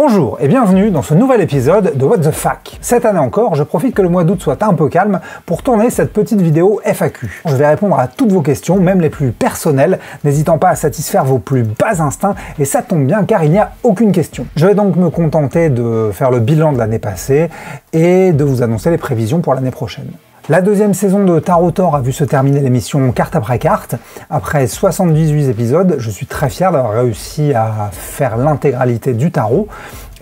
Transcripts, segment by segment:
Bonjour et bienvenue dans ce nouvel épisode de What the Fac. Cette année encore, je profite que le mois d'août soit un peu calme pour tourner cette petite vidéo FAQ. Je vais répondre à toutes vos questions, même les plus personnelles, n'hésitant pas à satisfaire vos plus bas instincts, et ça tombe bien car il n'y a aucune question. Je vais donc me contenter de faire le bilan de l'année passée et de vous annoncer les prévisions pour l'année prochaine. La deuxième saison de Tarot Tor a vu se terminer l'émission carte après carte. Après 78 épisodes, je suis très fier d'avoir réussi à faire l'intégralité du tarot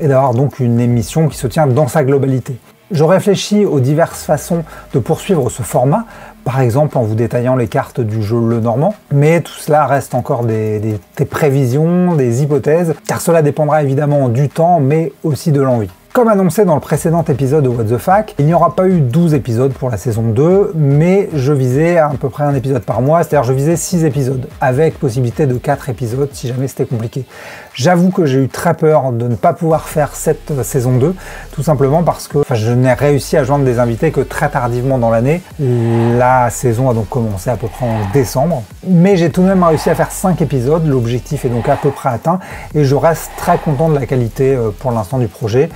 et d'avoir donc une émission qui se tient dans sa globalité. Je réfléchis aux diverses façons de poursuivre ce format, par exemple en vous détaillant les cartes du jeu Lenormand, mais tout cela reste encore des prévisions, des hypothèses, car cela dépendra évidemment du temps, mais aussi de l'envie. Comme annoncé dans le précédent épisode de What the Fac, il n'y aura pas eu 12 épisodes pour la saison 2, mais je visais à peu près un épisode par mois, c'est-à-dire je visais 6 épisodes, avec possibilité de 4 épisodes si jamais c'était compliqué. J'avoue que j'ai eu très peur de ne pas pouvoir faire cette saison 2, tout simplement parce que je n'ai réussi à joindre des invités que très tardivement dans l'année. La saison a donc commencé à peu près en décembre, mais j'ai tout de même réussi à faire 5 épisodes, l'objectif est donc à peu près atteint, et je reste très content de la qualité pour l'instant du projet.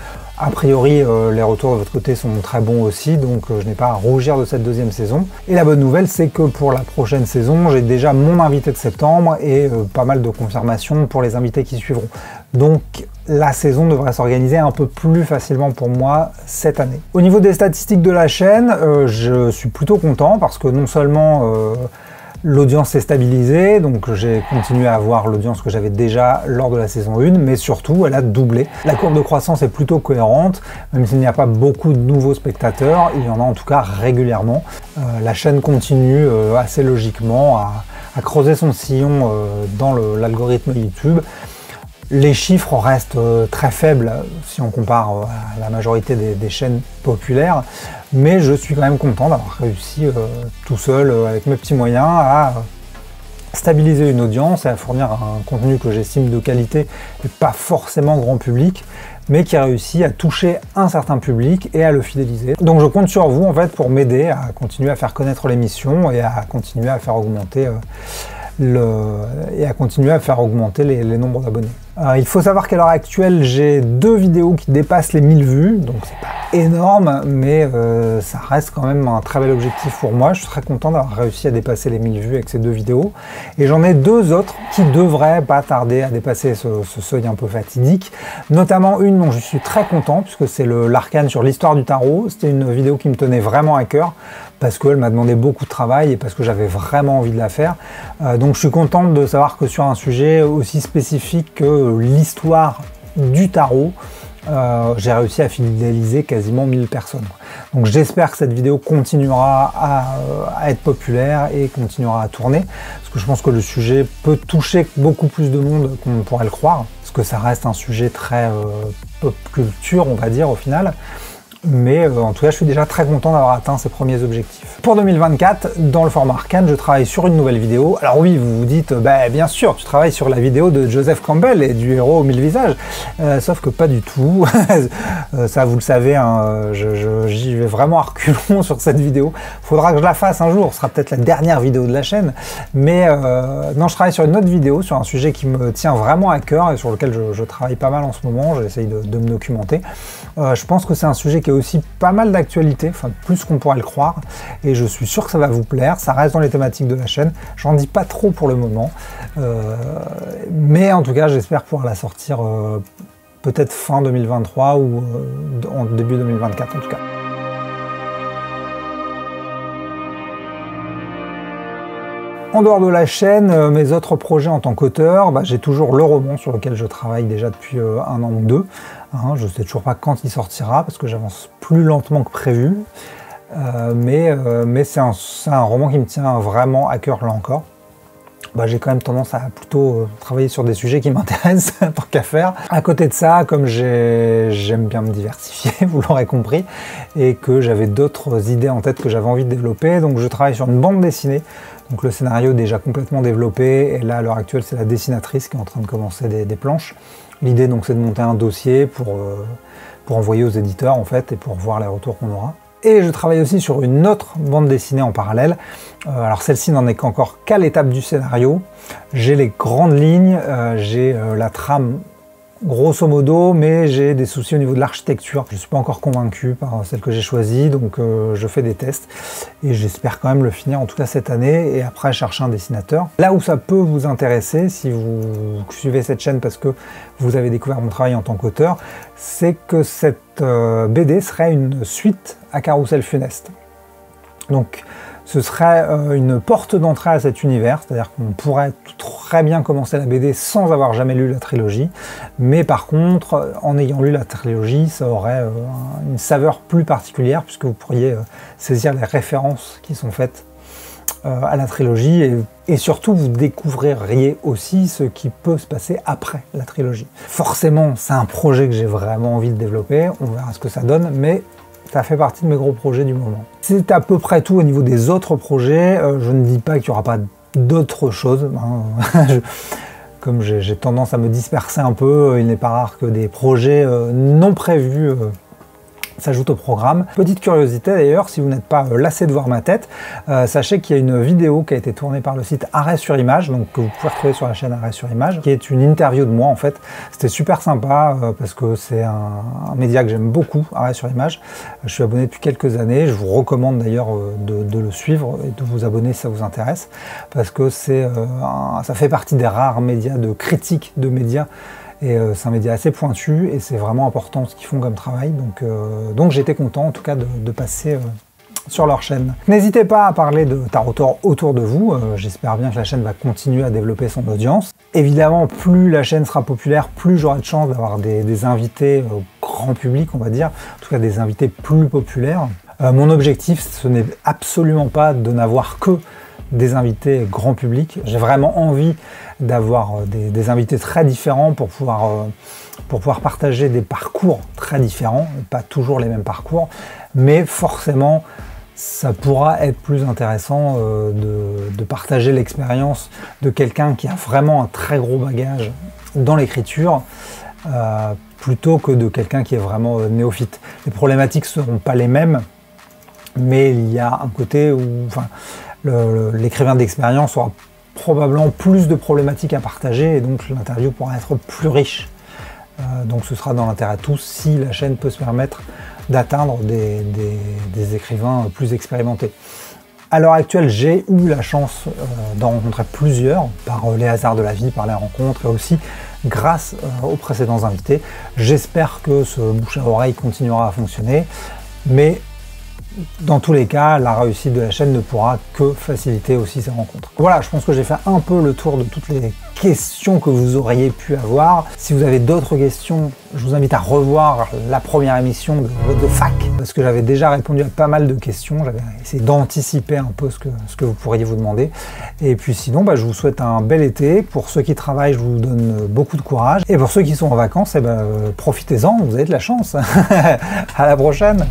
A priori, les retours de votre côté sont très bons aussi, donc je n'ai pas à rougir de cette deuxième saison. Et la bonne nouvelle, c'est que pour la prochaine saison, j'ai déjà mon invité de septembre et pas mal de confirmations pour les invités qui suivront. Donc la saison devrait s'organiser un peu plus facilement pour moi cette année. Au niveau des statistiques de la chaîne, je suis plutôt content parce que non seulement l'audience s'est stabilisée, donc j'ai continué à avoir l'audience que j'avais déjà lors de la saison 1, mais surtout elle a doublé. La courbe de croissance est plutôt cohérente, même s'il n'y a pas beaucoup de nouveaux spectateurs, il y en a en tout cas régulièrement. La chaîne continue assez logiquement à creuser son sillon dans l'algorithme YouTube. Les chiffres restent très faibles si on compare à la majorité des chaînes populaires, mais je suis quand même content d'avoir réussi tout seul, avec mes petits moyens, à stabiliser une audience et à fournir un contenu que j'estime de qualité et pas forcément grand public, mais qui a réussi à toucher un certain public et à le fidéliser. Donc je compte sur vous en fait pour m'aider à continuer à faire connaître l'émission et à continuer à faire augmenter les nombres d'abonnés. Il faut savoir qu'à l'heure actuelle, j'ai 2 vidéos qui dépassent les 1000 vues, donc c'est pas énorme, mais ça reste quand même un très bel objectif pour moi. Je suis très content d'avoir réussi à dépasser les 1000 vues avec ces 2 vidéos. Et j'en ai 2 autres qui devraient pas tarder à dépasser ce seuil un peu fatidique, notamment une dont je suis très content, puisque c'est l'arcane sur l'histoire du tarot. C'était une vidéo qui me tenait vraiment à cœur, parce qu'elle m'a demandé beaucoup de travail et parce que j'avais vraiment envie de la faire. Donc je suis content de savoir que sur un sujet aussi spécifique que l'histoire du tarot, j'ai réussi à fidéliser quasiment 1000 personnes. Donc j'espère que cette vidéo continuera à être populaire et continuera à tourner, parce que je pense que le sujet peut toucher beaucoup plus de monde qu'on pourrait le croire, parce que ça reste un sujet très pop culture, on va dire, au final. Mais en tout cas, je suis déjà très content d'avoir atteint ces premiers objectifs. Pour 2024, dans le format arcane, je travaille sur une nouvelle vidéo. Alors oui, vous vous dites, bien sûr, tu travailles sur la vidéo de Joseph Campbell et du héros aux 1000 visages. Sauf que pas du tout. Ça, vous le savez, hein, j'y vais vraiment à reculons sur cette vidéo. Faudra que je la fasse un jour, ce sera peut-être la dernière vidéo de la chaîne. Mais non, je travaille sur une autre vidéo, sur un sujet qui me tient vraiment à cœur et sur lequel je travaille pas mal en ce moment. J'essaye de me documenter. Je pense que c'est un sujet qui est aussi pas mal d'actualité, enfin plus qu'on pourrait le croire, et je suis sûr que ça va vous plaire. Ça reste dans les thématiques de la chaîne, j'en dis pas trop pour le moment, mais en tout cas j'espère pouvoir la sortir peut-être fin 2023 ou en début 2024 en tout cas. En dehors de la chaîne, mes autres projets en tant qu'auteur, j'ai toujours le roman sur lequel je travaille déjà depuis 1 an ou 2. Je ne sais toujours pas quand il sortira parce que j'avance plus lentement que prévu. Mais c'est un roman qui me tient vraiment à cœur là encore. J'ai quand même tendance à plutôt travailler sur des sujets qui m'intéressent tant qu'à faire. À côté de ça, comme j'aime bien me diversifier, vous l'aurez compris, et que j'avais d'autres idées en tête que j'avais envie de développer, donc je travaille sur une bande dessinée. Donc le scénario est déjà complètement développé, et là à l'heure actuelle c'est la dessinatrice qui est en train de commencer des planches. L'idée donc c'est de monter un dossier pour envoyer aux éditeurs en fait, et pour voir les retours qu'on aura. Et je travaille aussi sur une autre bande dessinée en parallèle. Alors celle-ci n'en est qu'encore qu'à l'étape du scénario. J'ai les grandes lignes, j'ai la trame grosso modo, mais j'ai des soucis au niveau de l'architecture. Je ne suis pas encore convaincu par celle que j'ai choisie, donc je fais des tests et j'espère quand même le finir, en tout cas cette année, et après chercher un dessinateur. Là où ça peut vous intéresser, si vous suivez cette chaîne parce que vous avez découvert mon travail en tant qu'auteur, c'est que cette BD serait une suite à Carrousel Funeste. Donc ce serait une porte d'entrée à cet univers, c'est-à-dire qu'on pourrait très bien commencer la BD sans avoir jamais lu la trilogie, mais par contre, en ayant lu la trilogie, ça aurait une saveur plus particulière, puisque vous pourriez saisir les références qui sont faites à la trilogie, et surtout vous découvririez aussi ce qui peut se passer après la trilogie. Forcément, c'est un projet que j'ai vraiment envie de développer, on verra ce que ça donne, mais ça fait partie de mes gros projets du moment. C'est à peu près tout au niveau des autres projets. Je ne dis pas qu'il n'y aura pas d'autres choses. Comme j'ai tendance à me disperser un peu, il n'est pas rare que des projets non prévus s'ajoute au programme. Petite curiosité d'ailleurs, si vous n'êtes pas lassé de voir ma tête, sachez qu'il y a une vidéo qui a été tournée par le site Arrêt sur Image, donc que vous pouvez retrouver sur la chaîne Arrêt sur Image, qui est une interview de moi en fait. C'était super sympa parce que c'est un média que j'aime beaucoup, Arrêt sur Image. Je suis abonné depuis quelques années, je vous recommande d'ailleurs de le suivre et de vous abonner si ça vous intéresse, parce que ça fait partie des rares médias de critique de médias. Et c'est un média assez pointu et c'est vraiment important ce qu'ils font comme travail. Donc j'étais content en tout cas de passer sur leur chaîne. N'hésitez pas à parler de Tarot autour de vous. J'espère bien que la chaîne va continuer à développer son audience. Évidemment, plus la chaîne sera populaire, plus j'aurai de chance d'avoir des invités grand public, on va dire. En tout cas des invités plus populaires. Mon objectif, ce n'est absolument pas de n'avoir que des invités grand public. J'ai vraiment envie d'avoir des invités très différents pour pouvoir partager des parcours très différents, pas toujours les mêmes parcours, mais forcément ça pourra être plus intéressant de partager l'expérience de quelqu'un qui a vraiment un très gros bagage dans l'écriture plutôt que de quelqu'un qui est vraiment néophyte. Les problématiques ne seront pas les mêmes, mais il y a un côté où l'écrivain d'expérience aura probablement plus de problématiques à partager et donc l'interview pourra être plus riche. Donc ce sera dans l'intérêt de tous si la chaîne peut se permettre d'atteindre des écrivains plus expérimentés. À l'heure actuelle, j'ai eu la chance d'en rencontrer plusieurs par les hasards de la vie, par les rencontres et aussi grâce aux précédents invités. J'espère que ce bouche à oreille continuera à fonctionner, mais dans tous les cas, la réussite de la chaîne ne pourra que faciliter aussi ces rencontres. Voilà, je pense que j'ai fait un peu le tour de toutes les questions que vous auriez pu avoir. Si vous avez d'autres questions, je vous invite à revoir la première émission de What the Fac, parce que j'avais déjà répondu à pas mal de questions. J'avais essayé d'anticiper un peu ce que vous pourriez vous demander. Et puis sinon, je vous souhaite un bel été. Pour ceux qui travaillent, je vous donne beaucoup de courage. Et pour ceux qui sont en vacances, profitez-en, vous avez de la chance. À la prochaine.